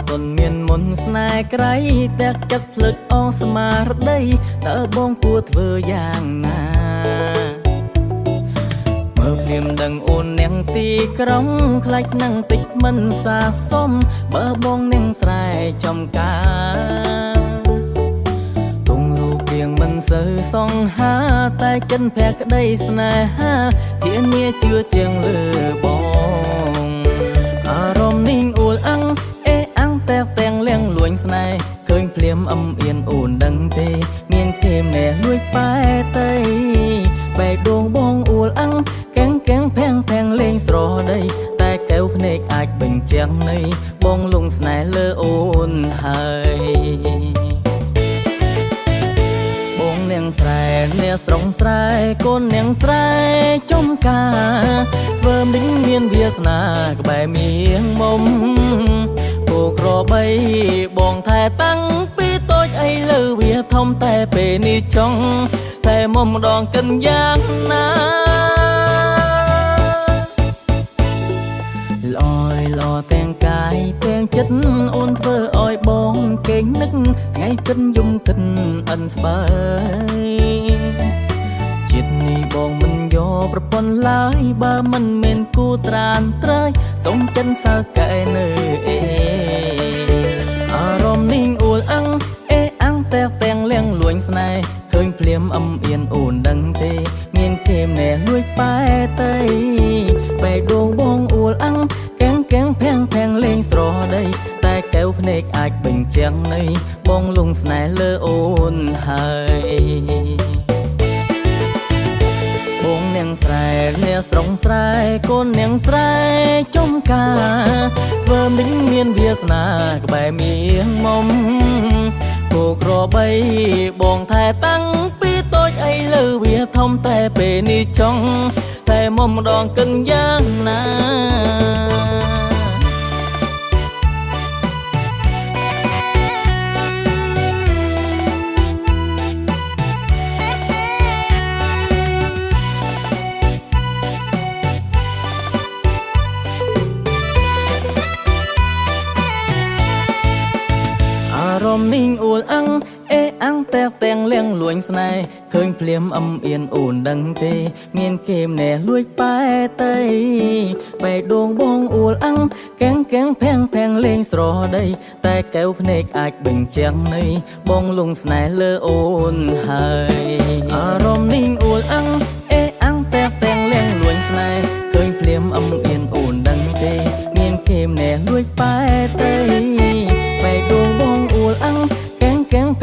តនមានមុនស្នេហ៍ក្រៃតែចិត្តភ្លឹកអងស្មារតីតើបងគួរធ្វើយ៉ាងណាមើលព្រាមដឹងអូននាងទីក្រុងខ្លាចនឹងតិចមិនសាសមបើបងនាងស្រែចំការទុំរូបរាងមិនសូវសង្ហាតែចិនភក្តីស្នេហាធានាជឿជាងលើបងអារម្មណ៍នេះអួលអាំងអាំងតែទាំងលៀងលួញស្នេហ៍ឃើញភ្លាមអៀនអូនដឹងទេមានគេម្នាក់លួចប៉ែទៅបែកដួងបងអួលអាំងកាំងផាំងលេងស្រដីតែកែវភ្នែកអាចបញ្ចាំងនៃបងលងស្នេហ៍លើអូនហើយបងនាងស្រែអ្នកស្រងស្រែកូននាងស្រែចំការធ្វើមិញមានវាសនាក្បែរមៀងមុំគោក្របីបងថែតាំងពីតូចអីលើវាធំតែពេលនេះចង់តែមុំម្ដងកិនយ៉ាងណាល្អទាំងកាយទាំងចិត្តអូនធ្វើឲ្យបងគេងនឹកថ្ងៃគិនយំគិនអិនស្បើយចិត្តនេះបងមិនយកប្រពន្ធឡើយបើមិនមានគូត្រានត្រើយសុំចិនសើកែនៅអារម្មណ៍នេះអួលអាំងអាំងតែទាំងលៀងលួញស្នេហ៍ឃើញភ្លាមអៀនអូនដឹងទេមានគេម្នាក់លួចប៉ែទៅបែកដួងបងអួលអាំងកាំងផាំងលេងស្រដីតែកែវភ្នែកអាចបញ្ចាំងនៃបងលងស្នេហ៍លើអូនហើយបងនាងស្រែអ្នកស្រងស្រែកូននាងស្រែចំការធ្វើមិញមានវាសនាក្បែរមៀងមុំគោក្របីបងថែតាំងពីតូចអីលើវាធំតែពេលនេះចង់តែមុំម្ដងកិនយ៉ាងណាអារម្មណ៍នេះអួលអាំងអាំងតែទាំងលៀងលួញស្នេហ៍ឃើញភ្លាមអៀនអូនដឹងទេមានគេម្នាក់លួចប៉ែទៅបែកដួងបងអួលអាំងកាំងផាំងលេងស្រដីតែកែវភ្នែកអាចបញ្ចាំងនៃបងលងស្នេហ៍លើអូនហើយអារម្មណ៍នេះអួលអាំងអាំងតែទាំងលៀងលួញស្នេហ៍ឃើញភ្លាមអៀនអូនដឹងទេមានគេម្នាក់លួចប៉ែទៅបែកដួងបងអួលអាំងកាំងផ